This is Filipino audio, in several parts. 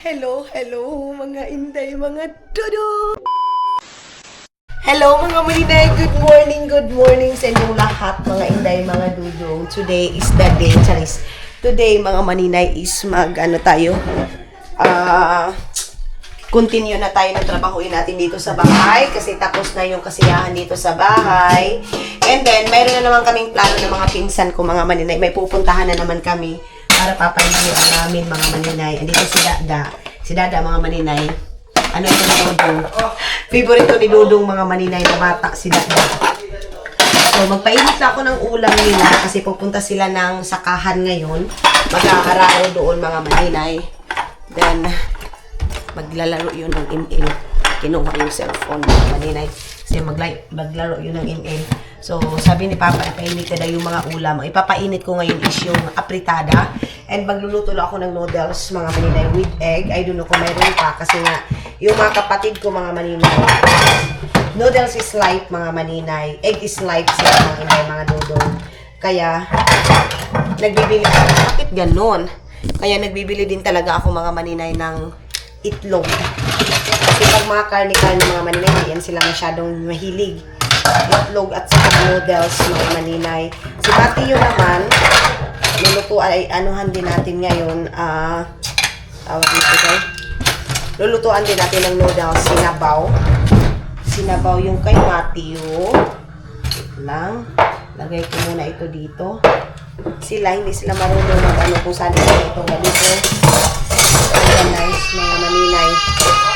Hello, hello mga inday, mga dodo! Hello mga maninay, good morning sa inyong lahat mga inday, mga dudong. Today is the day, charis. Today mga maninay is continue na tayo ng trabahoin natin dito sa bahay kasi tapos na yung kasiyahan dito sa bahay. And then, mayroon na naman kaming plano ng mga pinsan ko mga maninay. May pupuntahan na naman kami para papayuan namin mga maninay. Andito si Dada. Si Dada mga maninay. Ano ito ni Dudong? Favorito ni Dudong mga maninay na bata si Dada. So, magpainit na ako ng ulam nila kasi pupunta sila ng sakahan ngayon. Mag-aararo doon mga maninay. Then, maglalaro yun ng ML. Kinuha yung cellphone mga maninay. Kasi maglaro yun ng ML. So, sabi ni Papa, ipainit na yung mga ulam. Ipapainit ko ngayon is yung apritada. And magluluto lang ako ng noodles, mga maninay, with egg. I don't know kung mayroon pa. Kasi nga, yung mga kapatid ko, mga maninay, noodles is life, mga maninay. Egg is life sila, mga inay, mga dodong. Kaya, nagbibili ako. Bakit ganon? Kaya nagbibili din talaga ako, mga maninay, ng itlog. Kasi pag mga karne-karne, mga maninay, yan sila masyadong mahilig. Itlog at saka noodles, mga maninay. Si Pati yun naman, luluto ay anuhan din natin ngayon, tawag dito guys. Lulutuan din natin ng noodles, sinabaw. Sinabaw yung kay Matthew. Lang. Lagay ko muna ito dito. Hindi sila marunong mag-ano kung saan ito ganito. Ayan, nice, mga maninay.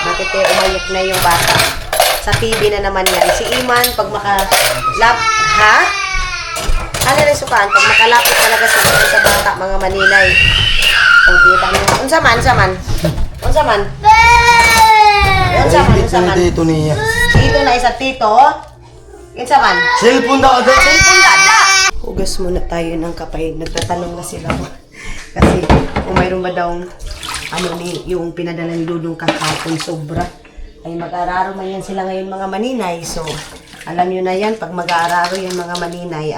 Bakit umayok na yung bata? Sa TV na naman yan. Si Iman, pag makalap, ha? Ano rin sukaan? Pag makalapit talaga sa bata, mga maninay. O, kita mo. Unsaman? Unsaman? Dito niya. Dito na isa tito. Unsaman? Cellphone daw. Cellphone dada! Hugas muna tayo ng kapay. Nagtatanong na sila. Kasi kung mayroon ba daw yung pinadala ni Dudong kahapon sobra. Ay mag-aararo man yan sila ngayon mga maninay. So, alam nyo na yan, pag mag-aararo yan mga maninay,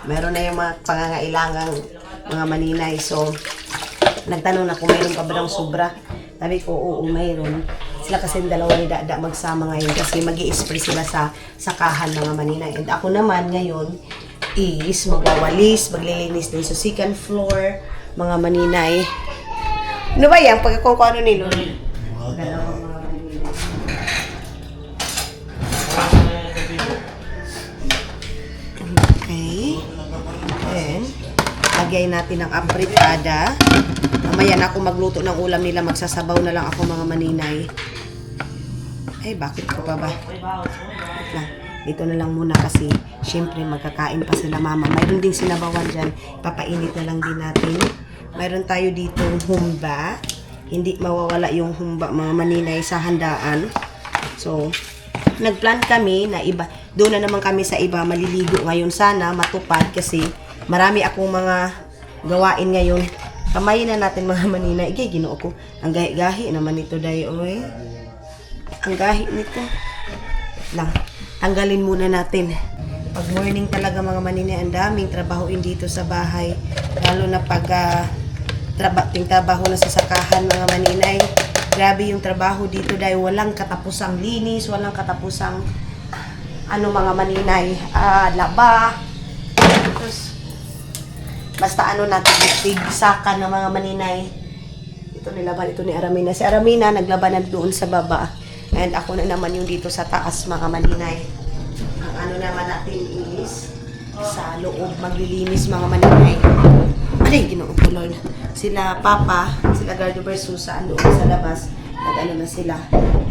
meron na yung mga pangangailangang mga maninay. So, nagtanong na kung mayroon pa ba daw sobra. Sabi ko, oo, mayroon. Sila kasi dalawa ni Dada magsama ngayon kasi mag-i-spray sila sa sakahan mga maninay. And ako naman ngayon is magwawalis, maglilinis din sa second floor, mga maninay. Ano ba yan? Pag kung ano ni Lord? Dalawang mga maninay. Okay. Then, lagay natin ang apritada. Mamaya na ako magluto ng ulam nila. Magsasabaw na lang ako mga maninay. Ay, bakit ko pa ba? Wait lang. Dito na lang muna kasi syempre magkakain pa sila mama. Mayroon din sinabawan dyan. Papainit na lang din natin. Mayroon tayo dito humba. Hindi mawawala yung humba mga maninay sa handaan. So, nagplan kami na iba. Doon na naman kami sa iba maliligo ngayon. Sana matupad kasi marami akong mga gawain ngayon. Kamayin na natin mga maninay. Ginoo ko. Ang gahi-gahi naman ito dayo. Oy. Ang gahi nito. Lang. Tanggalin muna natin. Pag morning talaga mga maninay, ang daming trabahoin dito sa bahay. Lalo na pag trabaho na sa sakahan mga maninay. Grabe yung trabaho dito dahil walang katapusang linis, walang katapusang mga maninay, laba. Tapos, basta natin tigsakan ng mga maninay. Ito nilaban, ito ni Aramina. Si Aramina naglaban na doon sa baba. And ako na naman yung dito sa taas mga maninay. Ang naman natin is sa loob maglilinis mga maninay. Ay, Ginoo ko Lord. Sila Papa, sila Gardo Versusa doon sa labas. Na sila.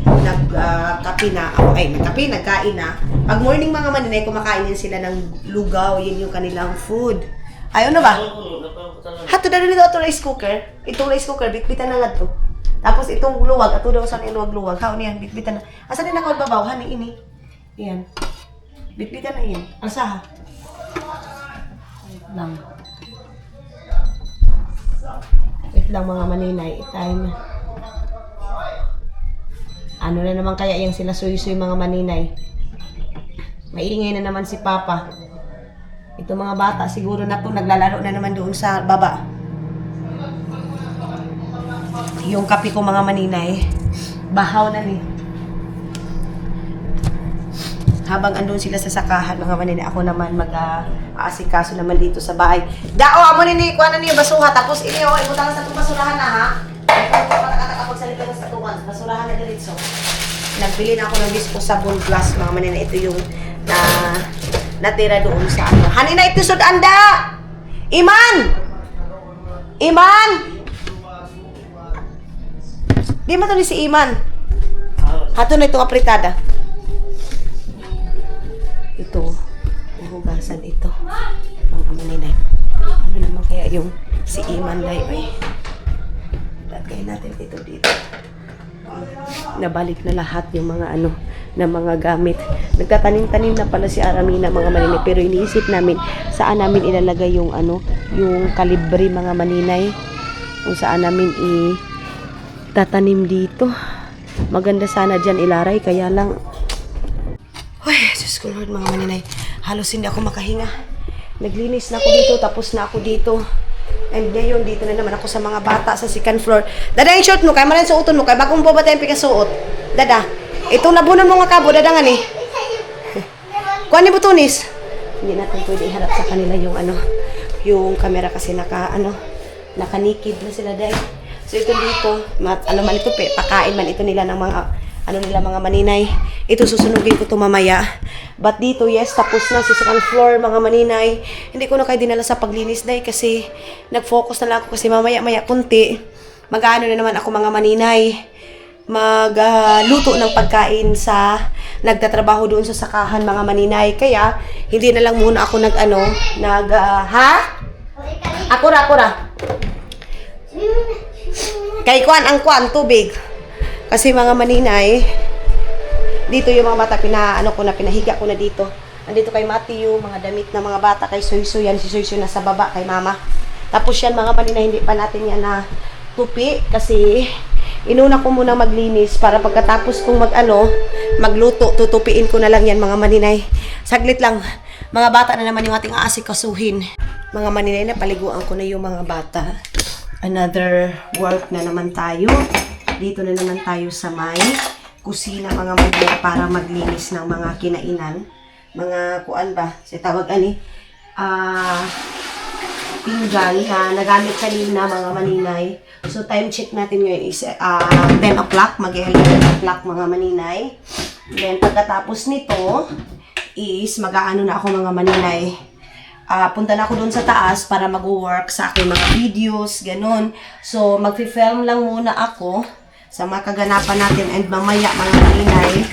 Nagkape na. Nagkain na. Pag morning mga maninay, kumakain din sila ng lugaw. Yun yung kanilang food. Ayaw na ba? Hato na nito ito rice cooker. Itong rice cooker, bitbitan na nga to. Tapos itong luwag, ato daw sa luwag-luwag. Haon yan, bitbitan na. Asa din ako babaw, hani ini. Yan. Bitbitan na yan. Asa ha? Wait lang mga maninay. Time. Ano na naman kaya yung sila suy-suy mga maninay? Maingay na naman si Papa. Ito mga bata, siguro na po naglalaro na naman doon sa baba. Yung kape ko mga maninay, bahaw na ni. Habang andun sila sa sakahan, mga maninay, ako naman mag-aasikaso naman dito sa bahay. Dao, amo ni kuha na niyo basuha, tapos inyo, ibutang sa itong basurahan na ha. Kapag sa lipas sa tuwan, basurahan na diretso. Nagbili na ako ng disposable glass, mga maninay. Ito yung natira doon sa ano. Hanina, ito sud anda! Iman! Iman! Di man to ni si Iman. Hato na itong apritada. Ito. Nahugasan ito. Mga maninay. Ano naman kaya yung si Iman day? Ay. Lagay natin ito dito. Nabalik na lahat yung mga ano na mga gamit. Nagtatanim-tanim na pala si Aramina mga maninay, pero iniisip namin saan namin ilalagay yung ano, yung kalibre mga maninay. Kung saan namin tatanim dito. Maganda sana dyan ilaray, kaya lang ay, Diyos ko Lord mga maninay, halos hindi ako makahinga. Naglinis na ako dito, tapos na ako dito. And ngayon, dito na naman ako sa mga bata sa second floor. Dada yung short mo, kaya malang suoton mo, kaya bagong po ba tayong pikasuot? Dada, itong nabunan mo nga kabo, dada nga ni. Kuha ni Butunis. Hindi natin pwede iharap sa kanila yung ano, yung camera kasi nakanikid na sila dahil. So ito dito, ano man ito, pakain man ito nila ng mga, mga maninay. Ito susunugin ko ito mamaya. But dito, yes, tapos na sa second floor, mga maninay. Hindi ko na kayo dinala sa paglinis dahil kasi nag-focus na lang ako kasi mamaya-maya kunti. Mag-ano na naman ako mga maninay. Magluto ng pagkain sa nagtatrabaho doon sa sakahan mga maninay. Kaya, hindi na lang muna ako ha? Akura. Kay kuan tubig. Kasi mga maninay, dito yung mga bata, pinahiga ko na dito. Andito kay Matthew, mga damit ng mga bata, kay Soyso yan, si Soyso nasa baba, kay Mama. Tapos yan mga maninay, hindi pa natin yan na tupi, kasi inuna ko muna maglinis para pagkatapos kong magluto, tutupiin ko na lang yan mga maninay. Saglit lang, mga bata na naman yung ating aasikasuhin. Mga maninay, napaliguan ko na yung mga bata. Another work na naman tayo. Dito na naman tayo sa may kusina mga maninay para maglinis ng mga kinainan. Mga kuan ba? Sa tawag pinggan na nagamit kanina mga maninay. So time check natin ngayon is 10 o'clock. Mag-11 o'clock mga maninay. Then pagkatapos nito is mag-aano na ako mga maninay. Punta na ako doon sa taas para mag-work sa aking mga videos, ganun. So, mag-film lang muna ako sa mga kaganapan natin and mamaya mga maninay,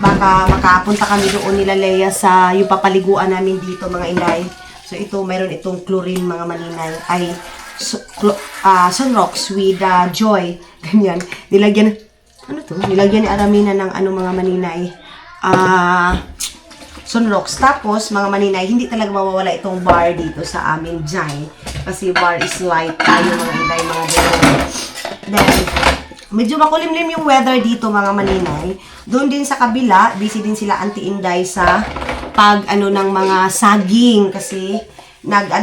baka makapunta kami doon nila Leia sa yung papaliguan namin dito mga inay. So, ito, mayroon itong chlorine mga maninay, ay Sunrocks with Joy. Ganyan. Nilagyan ni Aramina ng mga maninay. Sunrocks. Tapos, mga maninay, hindi talaga mawawala itong bar dito sa amin dyan. Kasi bar is light tayo, mga inday, mga ganyan. Then, medyo makulimlim yung weather dito, mga maninay. Doon din sa kabila, busy din sila Auntie Inday sa ng mga saging. Kasi,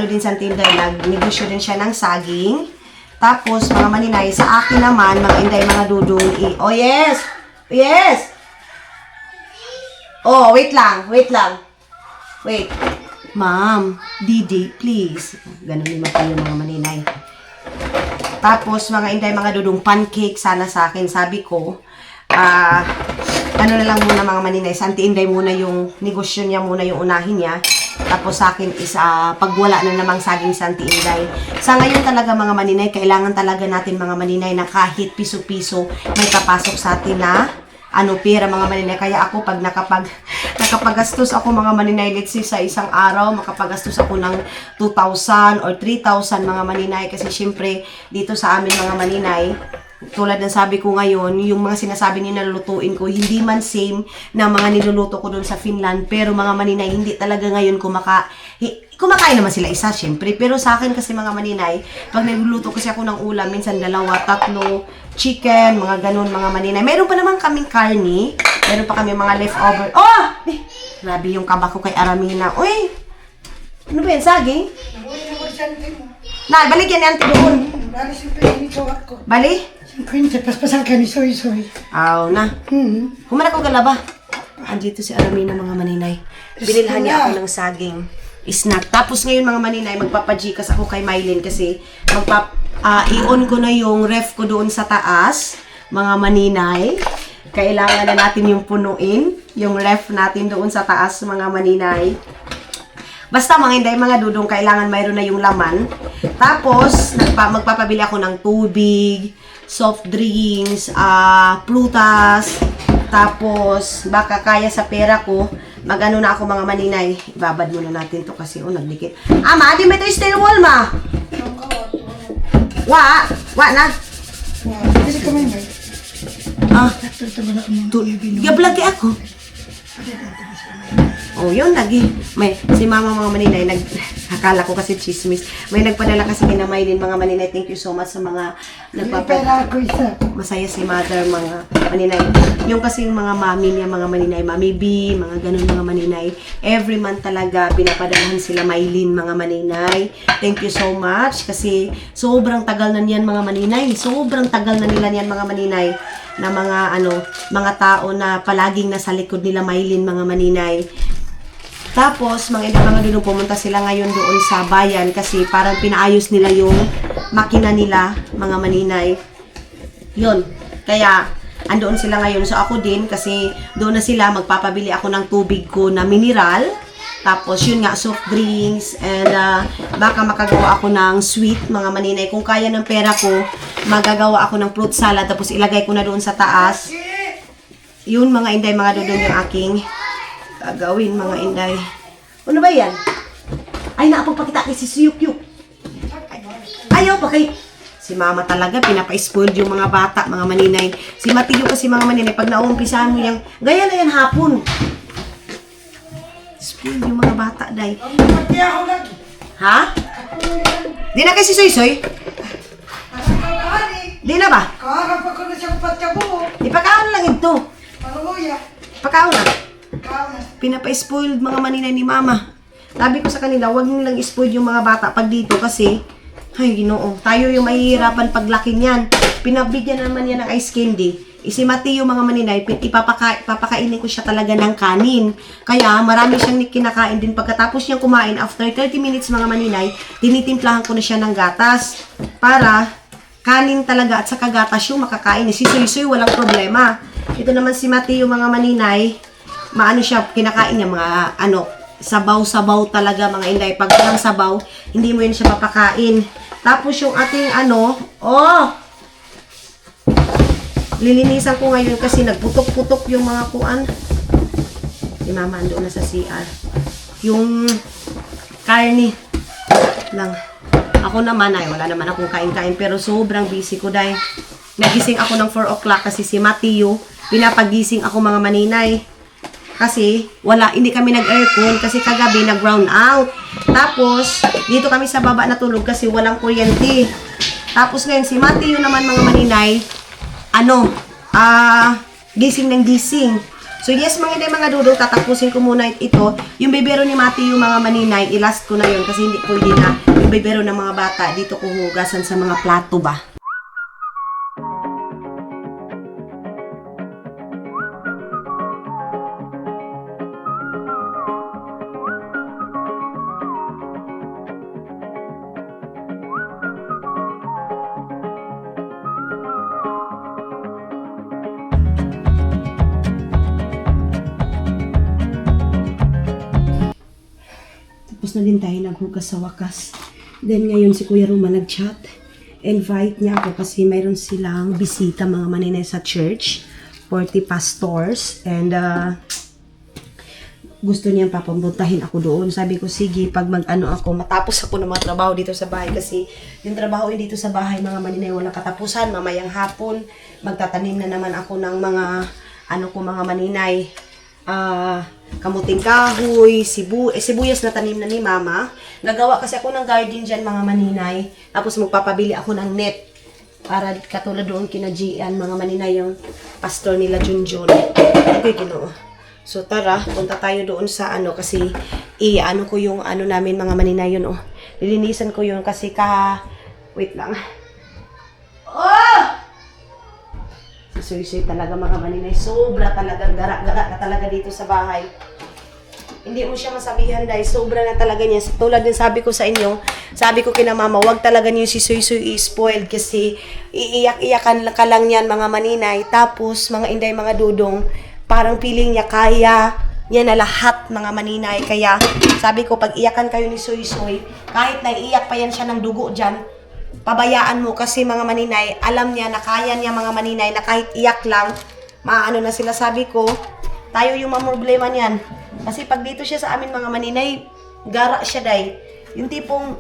din sa Auntie Inday, nag-negosyo din siya ng saging. Tapos, mga maninay, sa akin naman, mga inday, mga dudong, oh, yes! Yes! Oh, wait lang. Wait. Ma'am, Didi, please. Ganun naman tayo mga maninay. Tapos, mga inday, mga dudong pancake sana sa akin. Sabi ko, na lang muna mga maninay. Sa Auntie Inday muna yung negosyo niya, muna yung unahin niya. Tapos sa akin is, pag wala na namang saging sa Auntie Inday. Sa ngayon talaga mga maninay, kailangan talaga natin mga maninay na kahit piso-piso may papasok sa atin na pera mga maninay. Kaya ako pag nakapagastos ako mga maninay, let's say sa isang araw, makapagastos ako ng 2,000 or 3,000 mga maninay. Kasi syempre, dito sa amin mga maninay, tulad ng sabi ko ngayon, yung mga sinasabi niyo na lulutuin ko, hindi man same na mga niluluto ko doon sa Finland. Pero mga maninay, hindi talaga ngayon kumakain naman sila isa, syempre. Pero sa akin kasi mga maninay, pag nagluluto kasi ako ng ulam, minsan 2, 3, chicken, mga ganun, mga maninay. Meron pa naman kaming karni. Meron pa kami mga leftover. Oh! Grabe yung kaba ko kay Aramina. Uy! Ano ba yan? Saging? Balik yan ni Auntie doon. Bali? 50, paspasan ka ni Soy Soy. Aw na. Humana ko galaba. Andito si Aramina mga maninay. Binilhan niya ako ng saging snack. Tapos ngayon mga maninay, magpapajikas ako kay Mylene kasi i-on ko na yung ref ko doon sa taas. Mga maninay, kailangan na natin yung punuin. Yung ref natin doon sa taas mga maninay. Basta mga hindi, mga dudong, kailangan mayroon na yung laman. Tapos, magpapabili ako ng tubig, soft drinks, prutas. Tapos, baka kaya sa pera ko, mag-ano na ako mga maninay. Ibabad muna natin to kasi, nagdikit. Ma, di mo ito steel wall, ma? Wa na. Kasi ka may may. Gablagi ako. Oh, yun lagi. May si mama mga maninay akala ko kasi chismis. May nagpadala kasi kina Mylene mga maninay. Thank you so much sa mga Pera ko isa. masaya si mother mga maninay. Yung kasing mga mami niya mga maninay, Mami B, mga ganun mga maninay. Every month talaga pinapadalahan sila Mylene mga maninay. Thank you so much kasi sobrang tagal na niyan mga maninay. Sobrang tagal na nila niyan mga maninay na mga tao na palaging nasa likod nila Mylene mga maninay. Tapos, mga dudong pumunta sila ngayon doon sa bayan kasi parang pinaayos nila yung makina nila, mga maninay. Yun. Kaya, andoon sila ngayon. So, ako din kasi doon na sila, magpapabili ako ng tubig ko na mineral. Tapos, yun nga, soft drinks. And, baka makagawa ako ng sweet, mga maninay. Kung kaya ng pera ko, magagawa ako ng fruit salad. Tapos, ilagay ko na doon sa taas. Yun, mga inday, mga dudong yung aking gagawin mga inday. Ano ba yan? Ay, naapagpakita kay si Suyuk-yuk. Ayaw pa kay... Si mama talaga, pinapa-spoiled yung mga bata, mga maninay. Si Matiyo kasi mga maninay, pag naumpisahan mo yung... Gaya na yan hapon. Spoiled yung mga bata, day. Pati ako lagi. Ha? Di na kasi soy-soy? Di na ba? Kaharap ako na siya patyabu. Ipakaon lang ito. Paruya. Pakaon na. Kauna. Pinapa-spoiled mga maninay ni mama. Sabi ko sa kanila, huwag nilang spoiled yung mga bata pag dito kasi, ay ginoo, tayo yung mahihirapan paglaki niyan. Pinabigyan naman yan ng ice candy. Si Mateo mga maninay, papakainin ko siya talaga ng kanin. Kaya marami siyang kinakain din. Pagkatapos niyang kumain, after 30 minutes mga maninay, tinitimplahan ko na siya ng gatas. Para kanin talaga at saka gatas yung makakain. Si Suy-Suy walang problema. Ito naman si Mateo mga maninay, maano siya, kinakain niya mga sabaw-sabaw talaga mga inday. Pag walang sabaw, hindi mo yun siya papakain. Tapos yung ating lilinisan ko ngayon kasi nagputok-putok yung mga kuan. Si mama ando na sa CR. Yung karni lang. Ako naman ay wala naman akong kain-kain pero sobrang busy ko dahil nagising ako ng 4 o'clock kasi si Mateo, pinapagising ako mga maninay. Kasi hindi kami nag-aircon kasi kagabi nag-brown out. Tapos dito kami sa baba natulog kasi walang kuryente. Tapos ngayon si Mateo naman mga maninay, gising ng gising. So yes mga dudong, tatapusin ko muna ito. Yung bebero ni Mateo mga maninay, ilast ko na yun kasi hindi pwede na yung bebero ng mga bata dito ko hugasan sa mga plato ba. Tapos na din tayo naghugas sa wakas. Then ngayon si Kuya Roma nag-chat. Invite niya ako kasi mayroon silang bisita mga maninay sa church. 40 pastors. And gusto niyang papapuntahin ako doon. Sabi ko, sige, pag ako, matapos ako ng mga trabaho dito sa bahay. Kasi yung trabaho dito sa bahay, mga maninay, walang katapusan. Mamayang hapon, magtatanim na naman ako ng mga, mga maninay. Kamuting kahoy, sibuyas na tanim na ni mama. Gagawa kasi ako ng garden dyan mga maninay. Tapos magpapabili ako ng net. Para katulad doon kina Gian, mga maninay yung pastor nila Junjun. Okay, Ginoo. So tara, punta tayo doon sa kasi ko yung namin mga maninay yun Lilinisan ko yun kasi wait lang. Suy-suy talaga mga maninay. Sobra talagang gara-gara na talaga dito sa bahay. Hindi mo siya masabihan dahil sobra na talaga niya. Tulad din sabi ko sa inyo, sabi ko kina mama, wag talaga niyo si Suy-Suy i-spoiled kasi iiyak-iyakan ka lang yan mga maninay. Tapos mga inday, mga dudong, parang feeling niya kaya niya na lahat mga maninay. Kaya sabi ko, pag iyakan kayo ni Suy-Suy, kahit naiiyak pa yan siya ng dugo dyan, pabayaan mo kasi mga maninay, alam niya na kaya niya mga maninay na kahit iyak lang, maano na sila. Sabi ko, tayo yung mamroblema niyan. Kasi pag dito siya sa amin mga maninay, gara siya day. Yung tipong,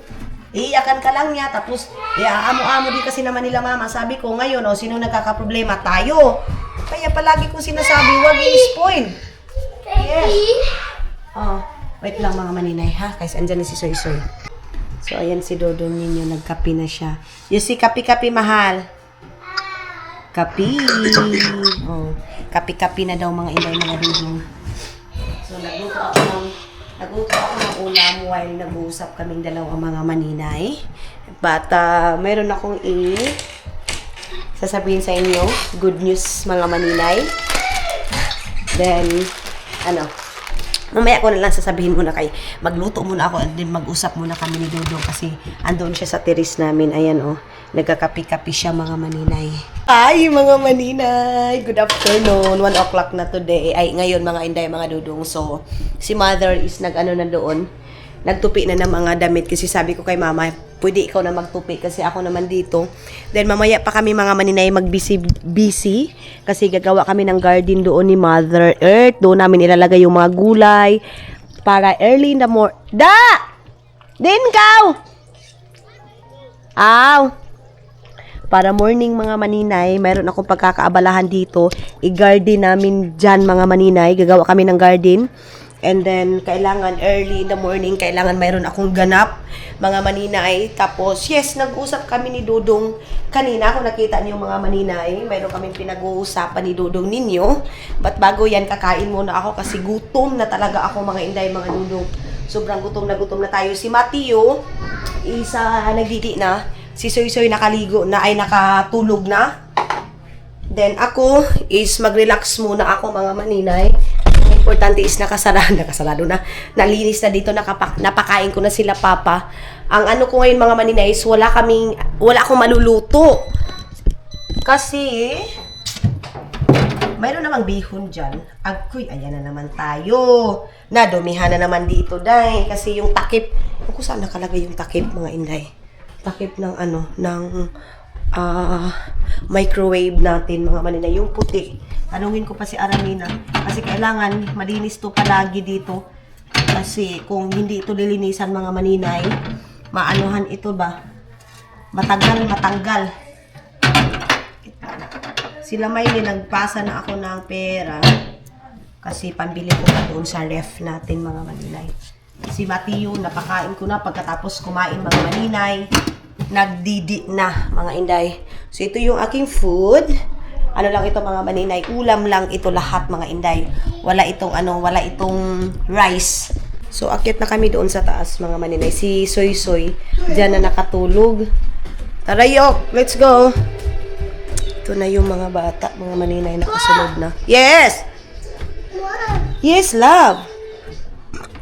iiyakan ka lang niya, tapos, amo-amo din kasi naman nila mama. Sabi ko, ngayon, sino nagkakaproblema? Tayo. Kaya palagi kong sinasabi, wag i-spoil. Yes. Wait lang mga maninay ha, kasi andyan na si Soy-Soy. So, ayan si Dodong ninyo, nagkapi na siya. You see, kapi-kapi, mahal. Kapi. Kapi-kapi na daw mga inday, mga Dodong. So, nagluto ako ng ulam while nag-uusap kaming dalawang mga maninay. But, mayroon akong sasabihin sa inyo, good news mga maninay. Then, mamaya ko na lang sasabihin muna kay magluto muna ako and then mag-usap muna kami ni Dodong kasi andun siya sa terrace namin. Ayan nagkakapi-kapi siya mga maninay. Ay mga maninay, good afternoon. 1 o'clock na today. Ay ngayon mga inday, mga Dodong. So si mother is na doon. Nagtupi na ng mga damit kasi sabi ko kay mama, pwede ikaw na magtupi kasi ako naman dito. Then mamaya pa kami mga maninay busy kasi gagawa kami ng garden doon ni Mother Earth. Doon namin ilalagay yung mga gulay para early in the morning. Din kaw! Para morning mga maninay, mayroon akong pagkakaabalahan dito. I-garden namin dyan mga maninay. Gagawa kami ng garden. And then, kailangan early in the morning, kailangan mayroon akong ganap, mga maninay. Tapos, yes, nag-usap kami ni Dodong kanina. Kung nakita niyo mga maninay, mayroon kaming pinag-uusapan ni Dodong ninyo. But bago yan, kakain muna ako kasi gutom na talaga ako mga inday, mga Dodong. Sobrang gutom na tayo. Si Matthew, isa nagdidi na. Si Soy-Soy nakaligo na, ay nakatulog na. Then, ako is mag-relax muna ako mga maninay. Importante is nakasarado na. Nalinis na dito, napakain ko na sila papa. Ang ano ko ngayon mga maninay is wala akong maluluto. Kasi, mayroon namang bihon dyan. Agkoy, ayan na naman tayo. Nadumihan na naman dito, day. Kasi yung takip, kung saan nakalagay yung takip mga inday? Takip ng microwave natin mga maninay. Yung puti. Tanungin ko pa si Aramina. Kasi kailangan malinis to palagi dito. Kasi kung hindi ito lilinisan mga maninay, maanuhan ito ba? Matanggal. Sila may nagpasa na ako ng pera. Kasi pambili ko pa doon sa ref natin mga maninay. Si Matthew, napakain ko na pagkatapos kumain mga maninay. Nagdidi na mga inday. So ito yung aking food. Ano lang ito mga maninay, ulam lang ito lahat mga inday. Wala itong rice. So akyat na kami doon sa taas mga maninay. Si Soy-Soy diyan na nakatulog. Tara yok, let's go. Ito na yung mga bata, mga maninay nakasunod na. Yes! Yes, love.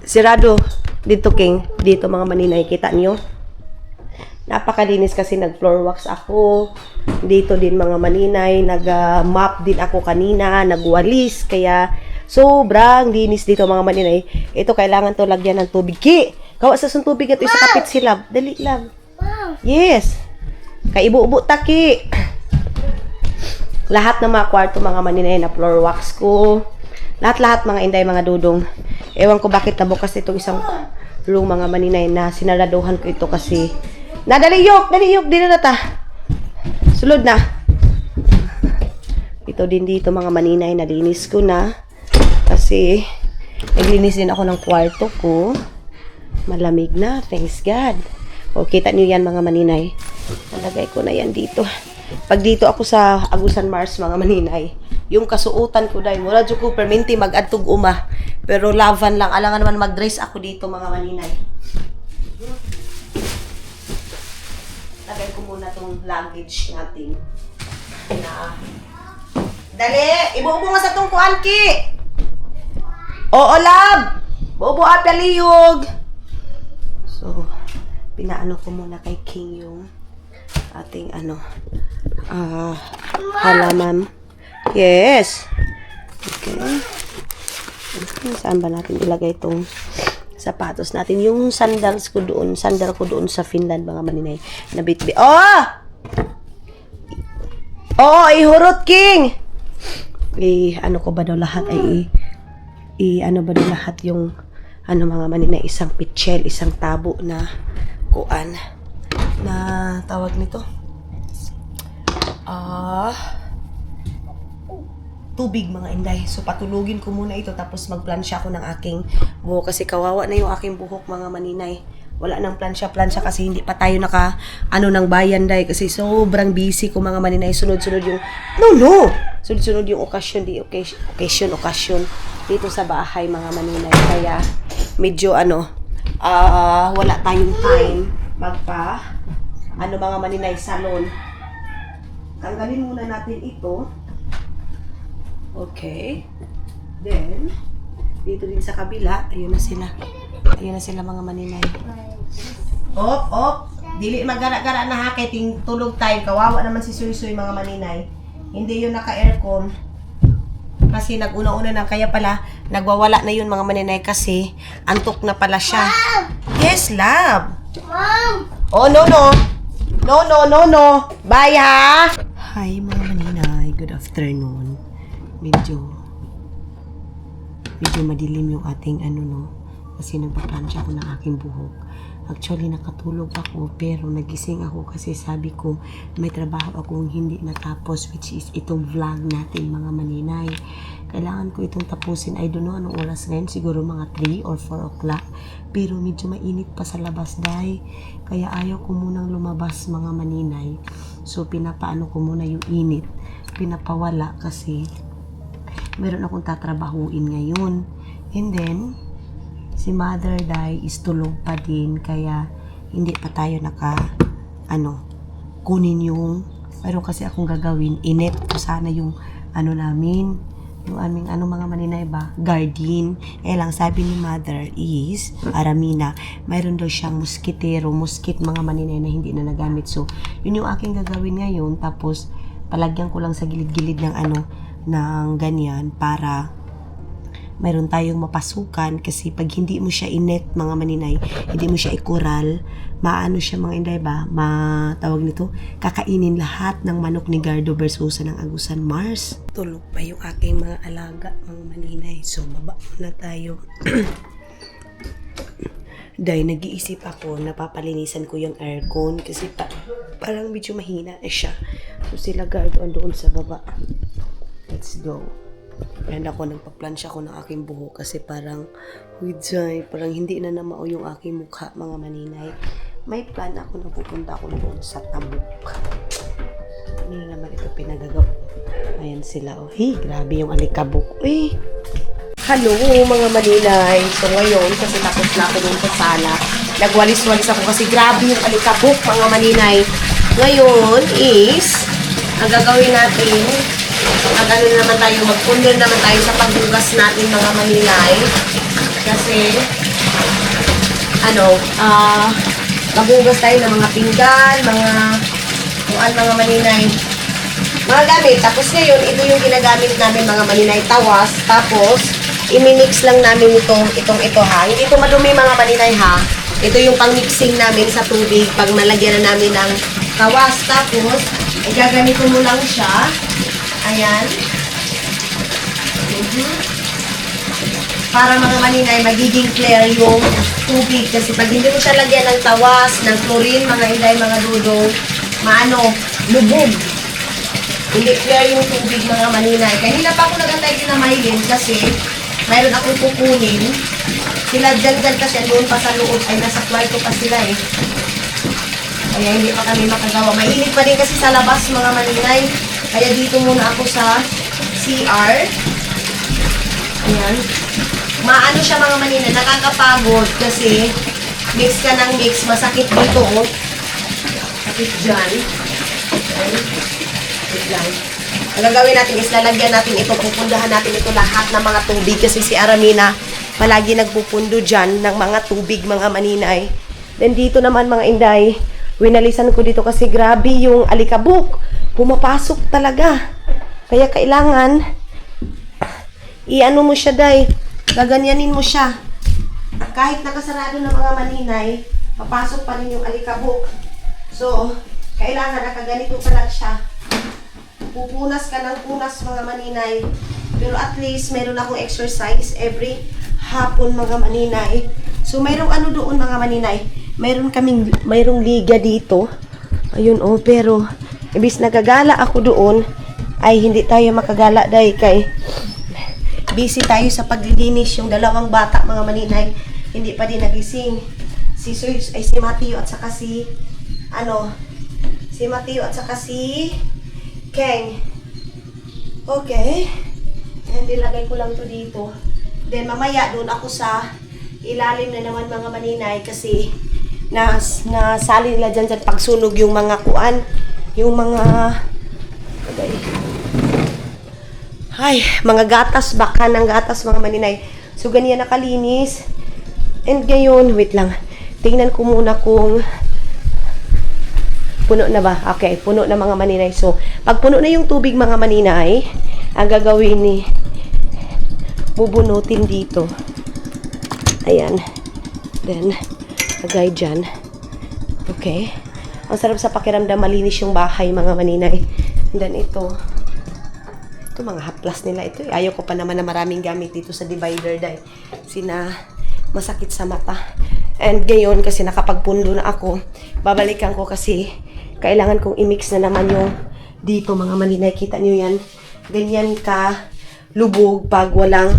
Sirado dito king, dito mga maninay, kita niyo? Napakalinis kasi nag-floor wax ako. Dito din mga maninay, nag-mop din ako kanina, nagwalis. Kaya sobrang linis dito mga maninay. Ito kailangan to lagyan ng tubig. Kawa sa tubig ito isa kapit si love. Dali lang. Yes. Kay ibu-ubo taki. Lahat ng mga kwarto mga maninay na floor wax ko. Lahat mga inday, mga Dodong. Ewan ko bakit nabukas itong isang room mga maninay na sinaraduhan ko ito kasi dali yok, dito na ta. Sulod na. Ito din dito mga maninay, nalinis ko na. Kasi, naglinis din ako ng kwarto ko. Malamig na, thanks God. O, kita niyo yan mga maninay. Nalagay ko na yan dito. Pag dito ako sa Agusan Mars mga maninay, yung kasuotan ko dahil mura dyan ko perminti mag-adtog uma. Pero lavan lang, alangan naman mag-dress ako dito mga maninay. Lagay ko muna tong luggage natin na Dali! Ibuubo nga sa tungkuan, Ki! Oo, lab! Buubo apya liyog! So, pinaano ko muna kay King yung ating halaman. Yes! Okay. Saan ba natin ilagay itong sapatos natin? Yung sandal ko doon sa Finland, mga maninay. Nabitbi. Oh! Oo, ihurot, King! Ano ko ba daw lahat ay ano ba daw lahat yung mga maninay, isang pitchel, isang tabo na kuan na tawag nito tubig, mga inday. So patulugin ko muna ito tapos magplansya ko ng aking buhok kasi kawawa na yung aking buhok, mga maninay. Wala nang plansya kasi hindi pa tayo ng bayan day kasi sobrang busy ko, mga maninay. Sunod-sunod yung sunod-sunod yung occasion dito sa bahay, mga maninay. Kaya medyo wala tayong time mga maninay, salon. Tanggalin muna natin ito. Okay. Then dito din sa kabila, ayun na sila mga maninay. Op. Dili magara-gara na ha, kay ting tulog tayo. Kawawa naman si Suy-Suy, mga maninay. Hindi yun naka-aircon. Kasi nag-una-una na, kaya pala nagwawala na yun, mga maninay, kasi antok na pala siya. Mom! Yes, love. Mom! Oh, no. Bye, ha? Hi, mga maninay. Good afternoon. Medyo madilim yung ating kasi nagpaplansya ko ng aking buhok. Actually, nakatulog ako pero nagising ako kasi sabi ko may trabaho akong hindi natapos, which is itong vlog natin, mga maninay. Kailangan ko itong tapusin. I don't know anong oras ngayon, siguro mga 3 or 4 o'clock. Pero medyo mainit pa sa labas, day. Kaya ayaw ko munang lumabas, mga maninay. So, pinapaano ko muna yung init. Pinapawala kasi meron akong tatrabahuin ngayon. And then, si Mother Day is tulog pa din, kaya hindi pa tayo kunin yung, pero kasi akong gagawin, init ko sana yung namin, yung aming mga maninay ba, garden. Lang sabi ni Mother is, Aramina, mayroon daw siyang mosquit, mga maninay na hindi na nagamit. So, yun yung aking gagawin ngayon, tapos palagyan ko lang sa gilid-gilid ng ganyan para mayroon tayong mapasukan. Kasi pag hindi mo siya inet, mga maninay, hindi mo siya ikural, maano siya, mga inday ba, matawag nito, kakainin lahat ng manok ni Gardo Versosa ng Agusan Mars. Tulog pa yung aking mga alaga, mga maninay. So baba na tayo. Dahil nag-iisip ako, napapalinisan ko yung aircon kasi parang medyo mahina siya. So sila Gardo andoon sa baba. Let's go. And ako, nagpaplansya ko ng aking buhok kasi parang hindi na namao yung aking mukha, mga maninay. May plan ako na pupunta ako doon sa Tabuk. Hindi naman ito pinagagawa. Ayan sila. Oh, hey, grabe yung alikabok. Hello, mga maninay. So ngayon, kasi tapos na ako doon sa sala, nagwalis-walis ako kasi grabe yung alikabok, mga maninay. Ngayon is, ang gagawin natin, magpundo naman tayo sa paghugas natin, mga maninay. Kasi, maghugas tayo ng mga pinggan, mga maninay, mga gamit. Tapos ngayon, ito yung ginagamit namin, mga maninay, tawas. Tapos, imimix lang namin ito ha. Hindi ito madumi, mga maninay, ha. Ito yung pang-mixing namin sa tubig pag nalagyan na namin ng tawas. Tapos, gaganito mo lang siya. Ayan. Para, mga maninay, magiging clear yung tubig. Kasi pag hindi mo siya lagyan ng tawas, ng chlorine, mga inday, mga dudong, lubog. Hindi clear yung tubig, mga maninay. Kanina pa ako nagantay kinamailin kasi mayroon akong kukunin. Sila dyan kasi doon pa sa loob. Ay, nasa kwarto pa sila eh. Kaya hindi pa kami makagawa. Mainit pa din kasi sa labas, mga maninay. Kaya dito muna ako sa CR. Ayan. Maano siya, mga maninay, nakakapagod kasi mix ka ng mix. Masakit dito, oh. Sakit dyan. Ayan. Sakit dyan. Ang gagawin natin is lalagyan natin ito, pupundahan natin ito lahat ng mga tubig kasi si Aramina palagi nagpupundo dyan ng mga tubig, mga maninay. Then dito naman mga inday, winalisan ko dito kasi grabe yung alikabok. Pumapasok talaga. Kaya kailangan i-ano mo siya, day. Gaganyanin mo siya. Kahit nakasarado ng mga maninay, papasok pa rin yung alikabok. So, kailangan nakaganito pa lang siya. Pupunas ka ng punas mga maninay. Pero at least, meron akong exercise every hapon mga maninay. So, mayroong ano doon mga maninay. Mayroong liga dito. Ayun oh, pero ibis nagagala ako doon, ay hindi tayo makagala dahil kay busy tayo sa paglilinis. Yung dalawang bata mga maninay, hindi pa din nagising. Si Matthew at saka si Matthew at saka si Keng. Okay. And ilagay ko lang to dito. Then mamaya doon ako sa ilalim na naman mga maninay kasi nasali nila dyan pagsunog yung mga kuan, yung mga mga gatas, baka ng gatas mga maninay. So ganyan nakalinis. And ngayon, wait lang. Tingnan ko muna kung puno na ba? Okay, puno na mga maninay. So, pag puno na yung tubig mga maninay, ang gagawin ni bubunutin dito. Ayan. Then, lagay dyan. Okay. Ang sarap sa pakiramdam, malinis yung bahay mga maninay. And then ito mga haplas nila ito. Ayaw ko pa naman na maraming gamit dito sa divider dahil masakit sa mata. And ngayon kasi nakapagpundo na ako, babalikan ko kasi kailangan kong i-mix na naman yung dito mga maninay. Kita nyo yan. Ganyan ka lubog pag walang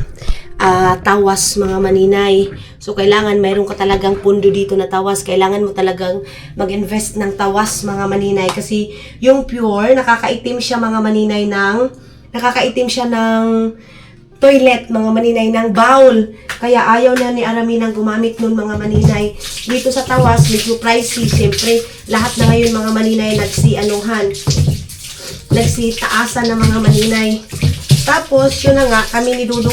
tawas mga maninay. So kailangan mayroon ka talagang pundo dito na tawas. Kailangan mo talagang mag-invest ng tawas mga maninay kasi yung pure nakakaitim siya mga maninay ng toilet mga maninay, ng bowl. Kaya ayaw na ni Araminang gumamit nun mga maninay. Dito sa tawas, medyo pricey. Siyempre, lahat na ngayon mga maninay nagsitaasan na mga maninay. Tapos, yun na nga, kami ni Dudong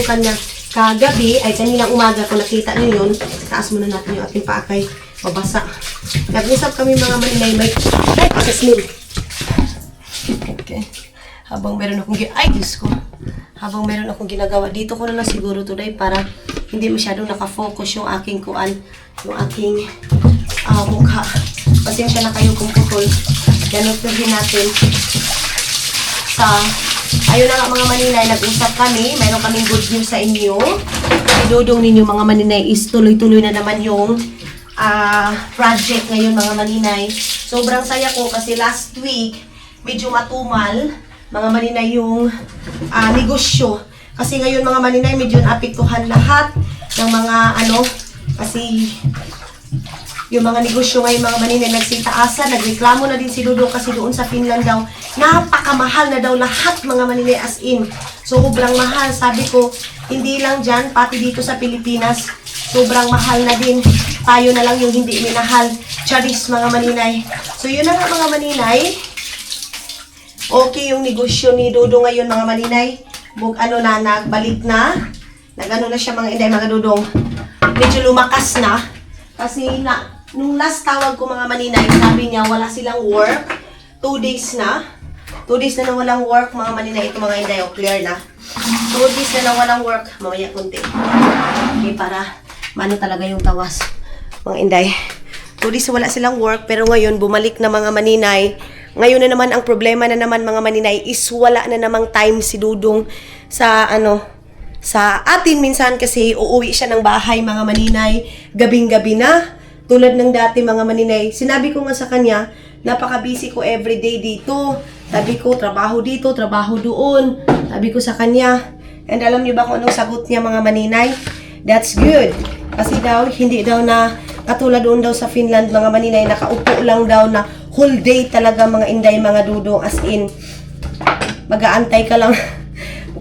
kagabi, ay kaninang umaga, kung nakita niyo yun, taas muna natin yung ating paakay, mabasa. Nag-usap kami mga maninay, may pakaslim. Okay. Habang meron akong ginagawa, dito ko na lang siguro today para hindi masyadong nakafocus yung aking mukha. Pasensya na kayo kung putol. Ganun din natin. Ayun na nga mga maninay, nag-usap kami. Mayroon kaming good news sa inyo. Idudong ninyo mga maninay is tuloy-tuloy na naman yung project ngayon mga maninay. Sobrang saya ko kasi last week, medyo matumal mga maninay yung negosyo. Kasi ngayon mga maninay, medyo naapektuhan lahat ng mga kasi yung mga negosyo ngayon mga maninay nagsitaasan, nagreklamo na din si Dudong kasi doon sa Finland daw, napakamahal na daw lahat mga maninay as in. Sobrang mahal. Sabi ko, hindi lang dyan, pati dito sa Pilipinas, sobrang mahal na din. Tayo na lang yung hindi minahal. Charis mga maninay. So yun na nga mga maninay. Okay yung negosyo ni Dudong ngayon mga maninay. Nagbalik na. Nag-ano na siya mga inday mga Dudong. Medyo lumakas na. Kasi nung last tawag ko mga maninay, sabi niya wala silang work. 2 days na. 2 days na walang work mga maninay. Ito mga inday, clear na. 2 days na walang work. Mamaya kunti. Okay, para mano talaga yung tawas. Mga inday. 2 days wala silang work. Pero ngayon, bumalik na mga maninay. Ngayon na naman, ang problema na naman mga maninay is wala na namang time si Dudong sa atin minsan kasi uuwi siya ng bahay mga maninay. Gabing-gabi na. Tulad ng dati mga maninay. Sinabi ko nga sa kanya, napaka-busy ko everyday dito. Sabi ko, trabaho dito, trabaho doon. Sabi ko sa kanya. And alam niyo ba kung anong sagot niya mga maninay? That's good. Kasi daw, hindi daw na katulad doon daw sa Finland mga maninay, nakaupo lang daw na whole day talaga mga inday mga Dudong, as in mag-aantay ka lang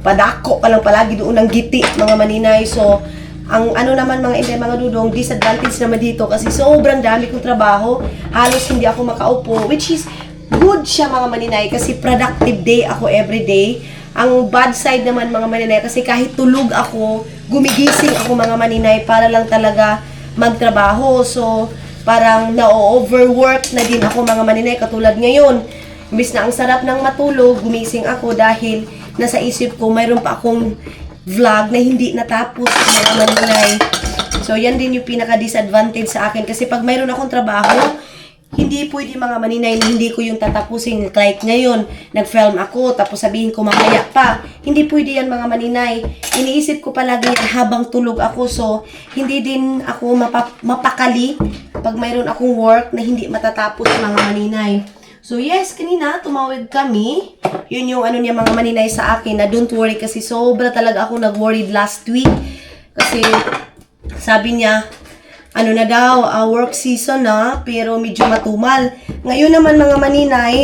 padako ka lang palagi doon ng giti mga maninay. So ang naman mga inday mga Dudong, disadvantage naman dito kasi sobrang dami kong trabaho, halos hindi ako makaupo, which is good siya mga maninay kasi productive day ako everyday. Ang bad side naman mga maninay kasi kahit tulog ako, gumigising ako mga maninay para lang talaga magtrabaho. So, parang na-overwork na din ako mga maninay katulad ngayon. Imbis na ang sarap ng matulog, gumising ako dahil nasa isip ko mayroon pa akong vlog na hindi natapos mga maninay. So, yan din yung pinaka-disadvantage sa akin kasi pag mayroon akong trabaho, hindi pwede mga maninay na hindi ko yung tatapusin. Like ngayon, nag-film ako, tapos sabihin ko mamaya pa. Hindi pwede yan mga maninay. Iniisip ko palagi yan habang tulog ako. So, hindi din ako mapakali pag mayroon akong work na hindi matatapos mga maninay. So, yes, kanina tumawag kami. Yun yung ano niya mga maninay sa akin na don't worry kasi sobra talaga ako nag-worried last week. Kasi sabi niya, ano na daw, work season na, pero medyo matumal. Ngayon naman mga maninay,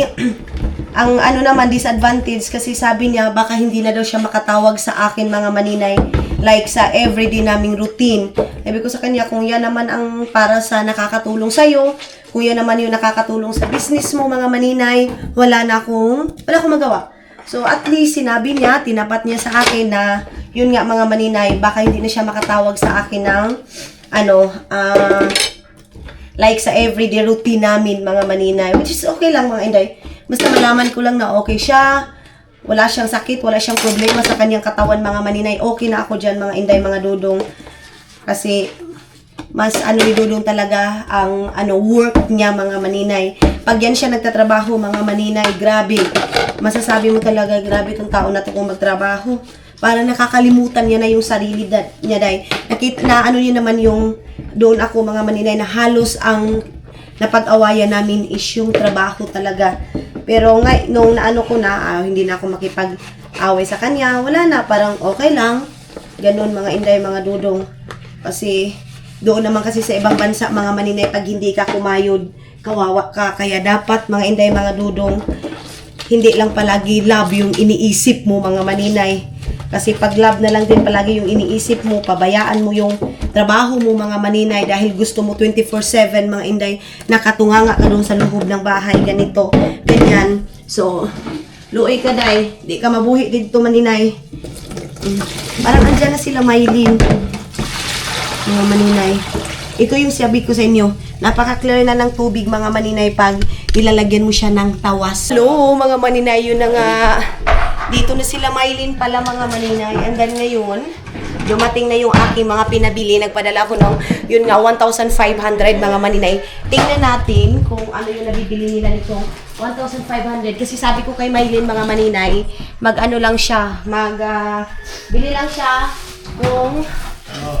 ang ano naman disadvantage kasi sabi niya baka hindi na daw siya makatawag sa akin mga maninay like sa everyday naming routine. Sabi ko sa kanya kung yan naman ang para sa nakakatulong sa'yo, kung yan naman yung nakakatulong sa business mo mga maninay, wala akong magawa. So at least sinabi niya, tinapat niya sa akin na yun nga mga maninay, baka hindi na siya makatawag sa akin ng like sa everyday routine namin mga maninay, which is okay lang mga inday. Basta malaman ko lang na okay siya, wala siyang sakit, wala siyang problema sa kanyang katawan mga maninay. Okay na ako dyan mga inday, mga dudong. Kasi mas ni dudong talaga ang work niya mga maninay. Pag yan siya nagtatrabaho mga maninay, grabe. Masasabi mo talaga, grabe tong tao na to kung magtrabaho. Para nakakalimutan niya na yung sarili niya dahil nakita na niya naman yung doon ako mga maninay na halos ang napag-awayan namin is yung trabaho talaga. Pero nung ko na, hindi na ako makipag-away sa kanya, wala na, parang okay lang. Ganun mga inday, mga dudong. Kasi doon naman kasi sa ibang bansa mga maninay, pag hindi ka kumayod, kawawa ka. Kaya dapat mga inday, mga dudong, hindi lang palagi love yung iniisip mo mga maninay. Kasi pag love na lang din palagi yung iniisip mo, pabayaan mo yung trabaho mo mga maninay dahil gusto mo 24/7 mga inday, nakatunganga ka doon sa loob ng bahay, ganito, ganyan. So, luoy ka day, di ka mabuhi dito maninay. Parang andyan na sila Maylin, mga maninay. Ito yung sabi ko sa inyo, napaka-clear na ng tubig mga maninay pag ilalagyan mo siya ng tawas. Hello mga maninay, yun na nga. Dito na sila Maylin pala mga maninay. And then ngayon, dumating na yung aking mga pinabili. Nagpadala ko ng, yun nga, 1,500 mga maninay. Tingnan natin kung ano yung nabibili nila nito. 1,500. Kasi sabi ko kay Maylin mga maninay, lang siya. Bili lang siya kung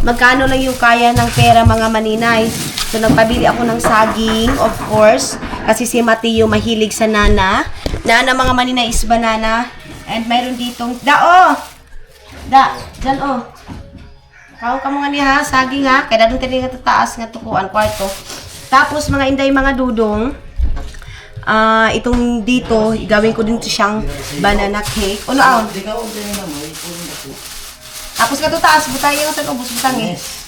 magkano lang yung kaya ng pera mga maninay. So nagpabili ako ng saging, of course. Kasi si Mateo mahilig sa nana. Nana mga maninay is banana. And mayroon ditong, dyan Kau ka mga niya, saging ha, kaya doon tayo nga tataas nga tukuan, kwarto. Tapos mga inday, mga dudong, itong dito, gawin ko din siyang banana cake. Tapos nga tataas, butang yung sa ubos, butang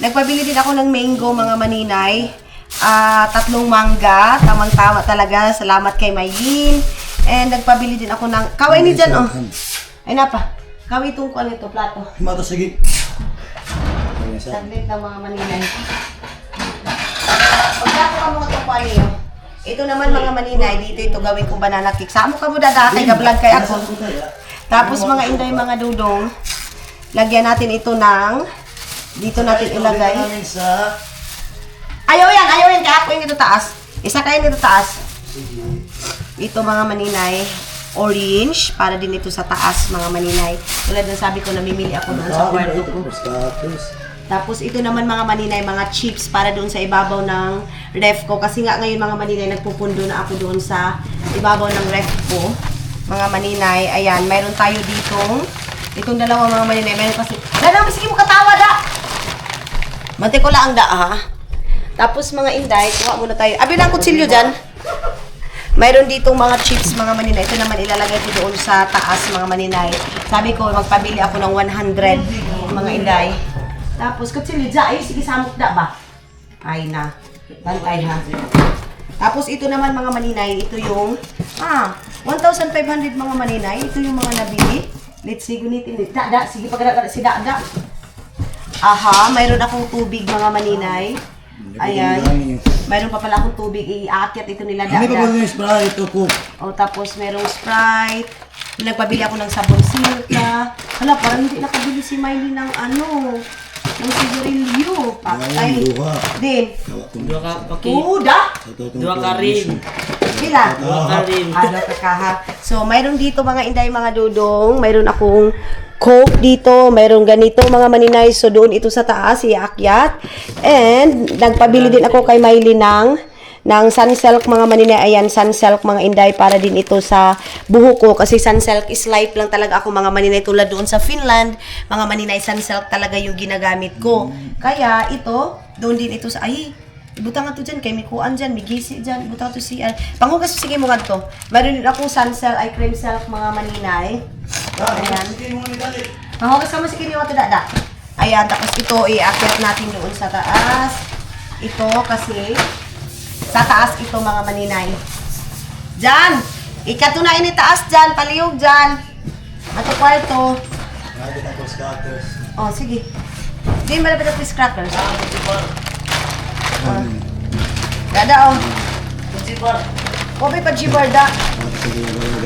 Nagpabili din ako ng mango mga maninay. 3 mangga, tamang-tama talaga. Salamat kay Maylin. And nagpabili din ako ng kaway ni dyan, Ay napa, kaway itong kuwan ito, plato. Mato, sige. Saglit ng mga maninay. Pagkato ka mga tukuan niyo. Ito naman mga maninay, dito gawin kong banana cake. Saan mo ka mo dadatay, ka-vlog kay ako. Tapos mga inday, mga dudong, lagyan natin ito ng, dito natin ilagay. Ayaw yan, kaya ako yung ito taas. Isa kayo nito taas. Ito mga maninay, orange, para din ito sa taas mga maninay. Tulad ng sabi ko, namimili ako doon sa kwarto ko. Tapos ito naman mga maninay, mga chips para doon sa ibabaw ng ref ko. Kasi nga ngayon mga maninay, nagpupundo na ako doon sa ibabaw ng ref ko. Mga maninay, ayan, mayroon tayo itong dalawa mga maninay. Mayroon kasi, sige mo katawa da! Mante ko lang da Tapos mga inday, kuha muna tayo. Abi lang kutsilyo dyan. Mayroon ditong mga chips mga maninay. Ito naman ilalagay ko doon sa taas mga maninay. Sabi ko, magpabili ako ng 100 mga inday. Tapos, kutsilyo dyan. Ay, sige, samok da ba? Ay na. Bantay ha. Tapos ito naman mga maninay, ito yung 1,500 mga maninay. Ito yung mga nabili. Let's see, gunitin. Da, sige pagkakala si Da. Aha, mayroon akong tubig mga maninay. Ayan. Mayroon pa pala akong tubig. Iaakyat ito nila Da. Ano pa ba yung Sprite o Coke? O, tapos merong Sprite. Nagpabili ako ng sabon silka. Hala, parang hindi nakabili si Miley ng ng sigarilyo. Patay. Duha. Din. Dua ka paki. Tuda. Dua ka rin. Sila. Dua ka rin. Kakaha. So, mayroon dito mga inday, mga dudong. Mayroon akong Coke dito. Mayroon ganito mga maninay. So, doon ito sa taas, iakyat. And, nagpabili din ako kay Miley ng Sunsilk mga maninay. Ayan, Sunsilk mga inday para din ito sa buhok ko. Kasi Sunsilk is life lang talaga ako mga maninay. Tulad doon sa Finland, mga maninay, Sunsilk talaga yung ginagamit ko. Kaya, ito, doon din ito sa, ibutang nga to dyan, kay may kuan dyan, may gisi dyan, ibutang to si, panghugas sige mo nga to. Meron din akong Sunsilk, ay cream silk mga maninay. Ayan. Panghugas ka mo sige mo to dada. Ayan, tapos ito, iakyat natin doon sa taas. Ito, kasi, sa taas ito mga maninay. Diyan! Ikatunain ni taas dyan, paliyog dyan. Ato kwarto. Nakakita ko scatters. Oh, sige. Di malapit ang fish crackers. Dada, oh. Kobe pa jibar da.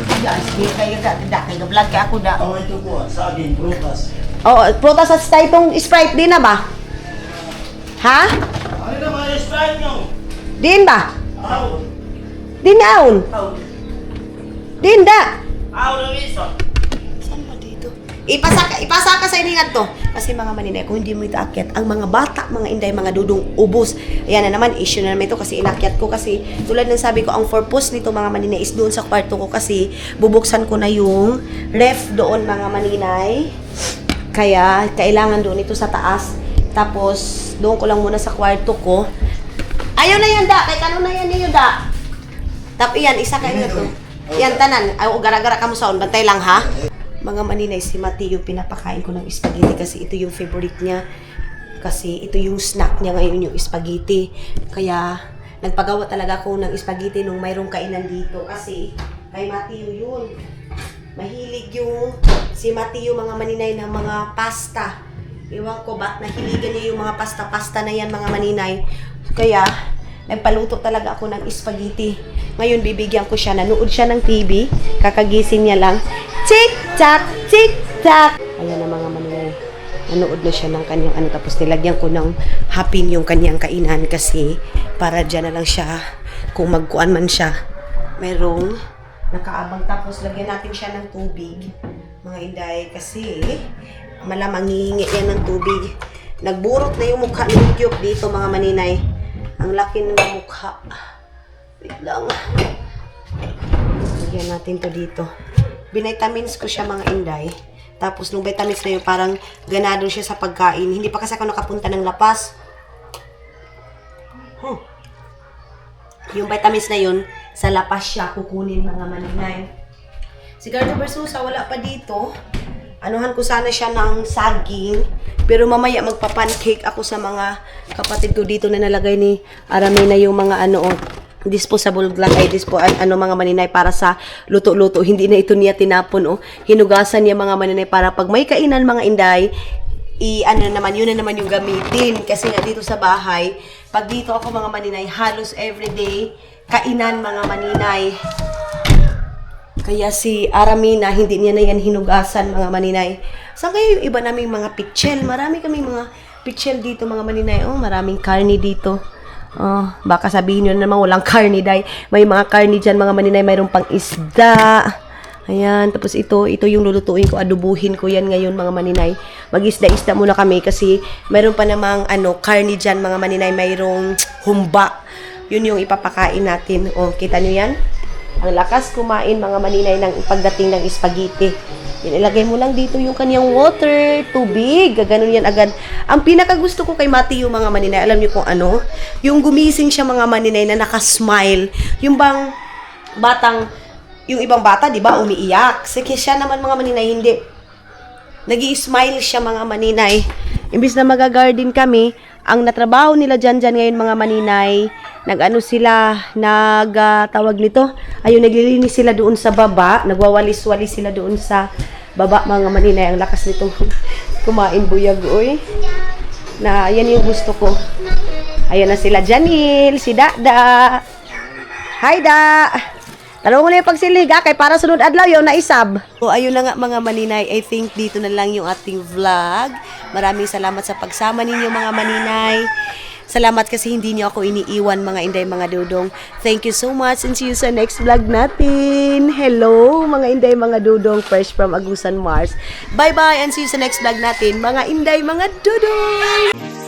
Diyan, sige kayo da. Nag-vlog ka ako da. Oh, ito po. Saging, prutas. Oh, prutas at typong Sprite din na ba? Ha? Ano naman yung Sprite nyo? Din ba? Aw. Din naon? Din da. Aw, nang iso. Saan ba dito? Ipasaka sa iningat to. Kasi mga maninay, kung hindi mo ito akyat, ang mga bata, mga inday, mga dudong ubos. Ayan na naman, issue na naman ito kasi inakyat ko. Kasi tulad ng sabi ko, ang purpose nito mga maninay is doon sa kwarto ko kasi bubuksan ko na yung ref doon mga maninay. Kaya, kailangan doon ito sa taas. Tapos, doon ko lang muna sa kwarto ko. Ayaw na yan da, kay kanon na yan niyo da. Tap iyan, isa kayo to. Yan tanan, ay gara-gara ka mo saon, bantay lang ha. Mga maninay, si Mateo pinapakain ko ng spaghetti kasi ito yung favorite niya. Kasi ito yung snack niya ngayon, yung spaghetti. Kaya nagpagawa talaga ako ng spaghetti nung mayroong kainan dito kasi kay Mateo yun. Mahilig yung si Mateo mga maninay ng mga pasta. Iwan ko ba't nahiligan niya yung mga pasta-pasta na yan mga maninay. Kaya, nagpaluto talaga ako ng spaghetti. Ngayon, bibigyan ko siya. Nanood siya ng TV. Kakagising niya lang. Tik-tak! Tik-tak! Ayan na mga maninay. Nanood na siya ng kanyang Tapos nilagyan ko ng hapin yung kanyang kainan kasi para dyan na lang siya. Kung magkuan man siya. Merong nakaabang. Tapos lagyan natin siya ng tubig. Mga inday. Kasi malamang hihingi yan ng tubig. Nagburot na yung mukha ni Yukyuk dito mga maninay. Ang laki ng mukha. Wait lang. Lagyan natin to dito. Binitamins ko siya mga inday. Tapos nung vitamins na yun, parang ganado siya sa pagkain. Hindi pa kasi ako nakapunta ng lapas. Yung vitamins na yun, sa lapas siya kukunin mga maninay. Si Gardo Versusa, wala pa dito. Anuhan ko sana siya ng saging. Pero mamaya magpa-pancake ako sa mga kapatid ko dito na nalagay ni Aramina yung mga disposable glass ay mga maninay para sa luto-luto. Hindi na ito niya tinapon hinugasan niya mga maninay para pag may kainan mga inday, yun na naman yung gamitin. Kasi nga dito sa bahay, pag dito ako mga maninay, halos everyday kainan mga maninay. Kaya si Aramina, hindi niya na yan hinugasan mga maninay. Saan kayo yung iba naming mga pichel? Marami kaming mga pichel dito mga maninay. Maraming karni dito. Baka sabihin nyo naman walang karni dahil may mga karni dyan mga maninay. Mayroong pang isda. Ayan. Tapos ito yung lulutuin ko. Adubuhin ko yan ngayon mga maninay. Mag-isda-isda muna kami kasi mayroon pa namang karni dyan mga maninay. Mayroong humba. Yun yung ipapakain natin. Kita nyo yan? Ang lakas kumain mga maninay ng pagdating ng spaghetti. Ilagay mo lang dito yung kanyang water, tubig, gaganon yan agad. Ang pinakagusto ko kay Mati yung mga maninay, alam niyo kung ano? Yung gumising siya mga maninay na nakasmile. Yung bang yung ibang bata, di ba, umiiyak. Sige siya naman mga maninay, hindi. Nag-i-smile siya mga maninay. Imbis na mag-garden kami, Ang natrabaho nila dyan ngayon mga maninay, nag-ano sila, tawag nito, ayun, naglilinis sila doon sa baba, nagwawalis-walis sila doon sa baba mga maninay. Ang lakas nitong kumain buyag, oy. Na, yan yung gusto ko. Ayun na sila, Janil, si Dada. Hi, Da! Tanong mo na yung pagsilig, kay para sunod adlaw yung naisab. So, ayun na nga mga maninay. I think dito na lang yung ating vlog. Maraming salamat sa pagsama ninyo mga maninay. Salamat kasi hindi niyo ako iniiwan mga inday mga dudong. Thank you so much and see you sa next vlog natin. Hello mga inday mga dudong, fresh from Agusan, Mars. Bye-bye and see you sa next vlog natin mga inday mga dudong.